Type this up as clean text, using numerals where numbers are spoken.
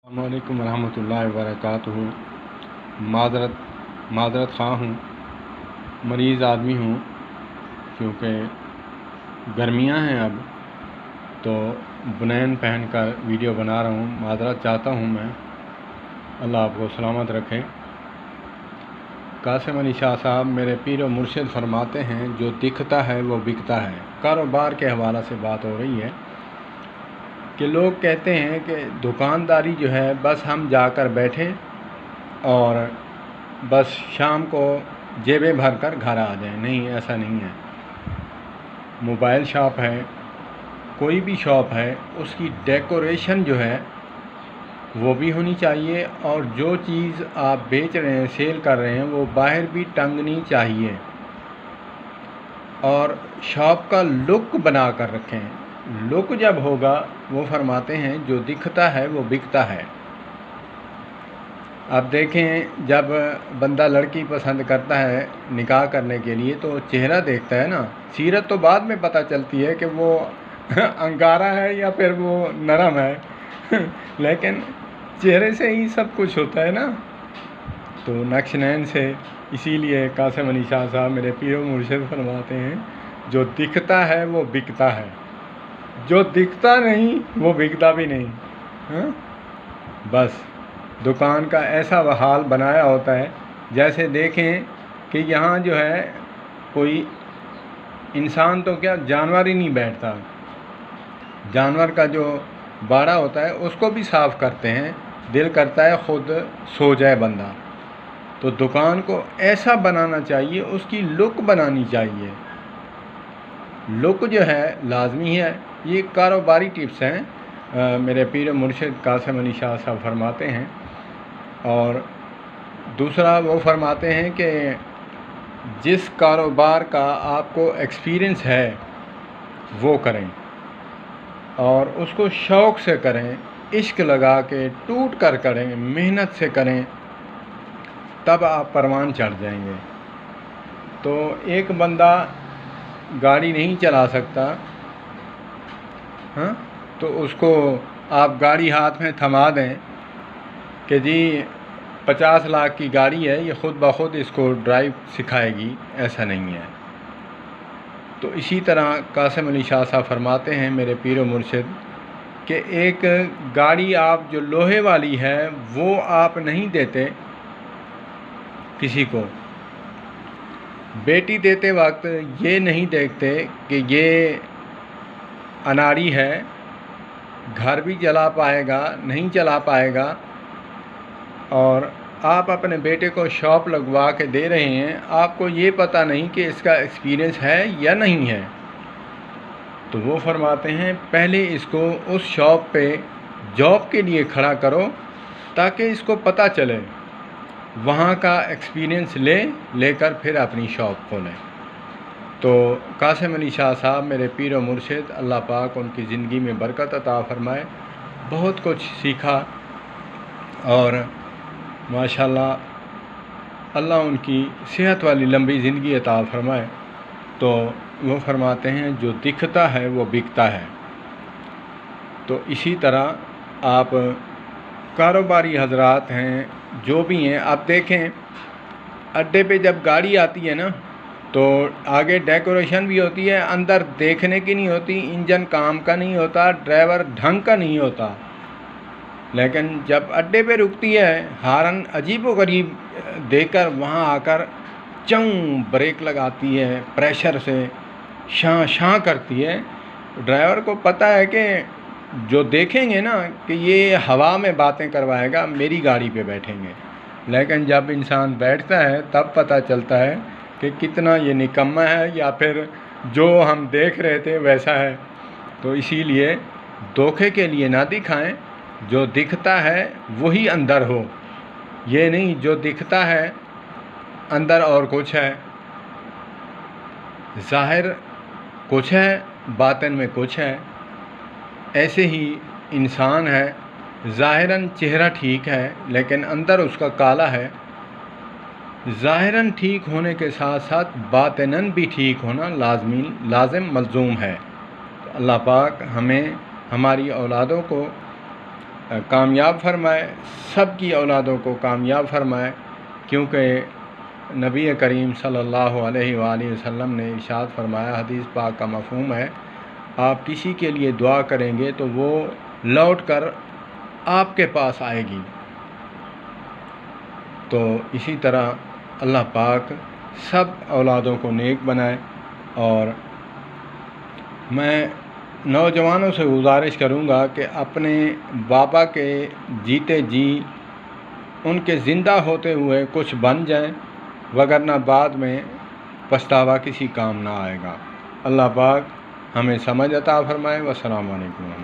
अस्सलामुअलैकुम रहमतुल्लाहि वबरकातुहू। माज़रत ख़्वाह हूँ, मरीज़ आदमी हूँ, क्योंकि गर्मियाँ हैं अब तो बनैन पहन कर वीडियो बना रहा हूँ। माज़रत चाहता हूँ मैं, अल्लाह आपको सलामत रखे। कासिम अली शाह साहब मेरे पीर व मुर्शिद फरमाते हैं, जो दिखता है वो बिकता है। कारोबार के हवाला से बात हो रही है कि लोग कहते हैं कि दुकानदारी जो है बस हम जाकर बैठे और बस शाम को जेबें भर कर घर आ जाएं। नहीं, ऐसा नहीं है। मोबाइल शॉप है, कोई भी शॉप है, उसकी डेकोरेशन जो है वो भी होनी चाहिए, और जो चीज़ आप बेच रहे हैं, सेल कर रहे हैं, वो बाहर भी टंगनी चाहिए और शॉप का लुक बना कर रखें। लुक जब होगा, वो फरमाते हैं जो दिखता है वो बिकता है। अब देखें, जब बंदा लड़की पसंद करता है निकाह करने के लिए तो चेहरा देखता है ना, सीरत तो बाद में पता चलती है कि वो अंगारा है या फिर वो नरम है लेकिन चेहरे से ही सब कुछ होता है ना। तो नक्शनैन से, इसीलिए कासिम अली शाह साहब मेरे पीर व मुर्शिद फरमाते हैं, जो दिखता है वो बिकता है, जो दिखता नहीं वो बिकता भी नहीं। हाँ? बस दुकान का ऐसा हाल बनाया होता है, जैसे देखें कि यहाँ जो है कोई इंसान तो क्या, जानवर ही नहीं बैठता। जानवर का जो बाड़ा होता है उसको भी साफ़ करते हैं, दिल करता है ख़ुद सो जाए बंदा। तो दुकान को ऐसा बनाना चाहिए, उसकी लुक बनानी चाहिए। लुक जो है लाजमी है। ये कारोबारी टिप्स हैं, मेरे पीर मुर्शिद कासिम अली शाह साहब फरमाते हैं। और दूसरा वो फरमाते हैं कि जिस कारोबार का आपको एक्सपीरियंस है वो करें, और उसको शौक़ से करें, इश्क लगा के टूट कर करें, मेहनत से करें, तब आप परवान चढ़ जाएंगे। तो एक बंदा गाड़ी नहीं चला सकता, हाँ, तो उसको आप गाड़ी हाथ में थमा दें कि जी 50 लाख की गाड़ी है, ये ख़ुद ब खुद इसको ड्राइव सिखाएगी, ऐसा नहीं है। तो इसी तरह कासिम अली शाह साहब फरमाते हैं मेरे पीर व मुर्शिद कि एक गाड़ी आप जो लोहे वाली है वो आप नहीं देते किसी को। बेटी देते वक्त ये नहीं देखते कि ये अनाड़ी है, घर भी चला पाएगा नहीं चला पाएगा, और आप अपने बेटे को शॉप लगवा के दे रहे हैं, आपको ये पता नहीं कि इसका एक्सपीरियंस है या नहीं है। तो वो फरमाते हैं पहले इसको उस शॉप पे जॉब के लिए खड़ा करो, ताकि इसको पता चले, वहाँ का एक्सपीरियंस लेकर फिर अपनी शॉप खोलें। तो कासिम अली शाह साहब मेरे पीर व मुर्शिद, अल्लाह पाक उनकी ज़िंदगी में बरकत अता फ़रमाए। बहुत कुछ सीखा और माशाल्लाह अल्लाह उनकी सेहत वाली लंबी ज़िंदगी अता फ़रमाए। तो वो फरमाते हैं जो दिखता है वो बिकता है। तो इसी तरह आप कारोबारी हजरात हैं जो भी हैं, आप देखें अड्डे पे जब गाड़ी आती है ना, तो आगे डेकोरेशन भी होती है, अंदर देखने की नहीं होती, इंजन काम का नहीं होता, ड्राइवर ढंग का नहीं होता। लेकिन जब अड्डे पे रुकती है, हारन अजीबोगरीब देकर वहाँ आकर चंग ब्रेक लगाती है, प्रेशर से शां शां करती है। ड्राइवर को पता है कि जो देखेंगे ना कि ये हवा में बातें करवाएगा, मेरी गाड़ी पे बैठेंगे। लेकिन जब इंसान बैठता है तब पता चलता है कि कितना ये निकम्मा है, या फिर जो हम देख रहे थे वैसा है। तो इसीलिए धोखे के लिए ना दिखाएं, जो दिखता है वही अंदर हो। ये नहीं जो दिखता है अंदर और कुछ है, ज़ाहिर कुछ है, बातिन में कुछ है। ऐसे ही इंसान है, ज़ाहिरन चेहरा ठीक है लेकिन अंदर उसका काला है। ज़ाहिरन ठीक होने के साथ साथ बातिनन भी ठीक होना लाज़िम मलज़ूम है। तो अल्लाह पाक हमें, हमारी औलादों को कामयाब फरमाए, सब की औलादों को कामयाब फरमाए, क्योंकि नबी करीम सल्लल्लाहु अलैहि वसल्लम ने इरशाद फरमाया, हदीस पाक का मफ़हूम है, आप किसी के लिए दुआ करेंगे तो वो लौट कर आपके पास आएगी। तो इसी तरह अल्लाह पाक सब औलादों को नेक बनाए। और मैं नौजवानों से गुजारिश करूँगा कि अपने बाबा के जीते जी उनके ज़िंदा होते हुए कुछ बन जाएं, वगरना बाद में पछतावा किसी काम ना आएगा। अल्लाह पाक हमें समझ अता फरमाए। वस्सलामु अलैकुम।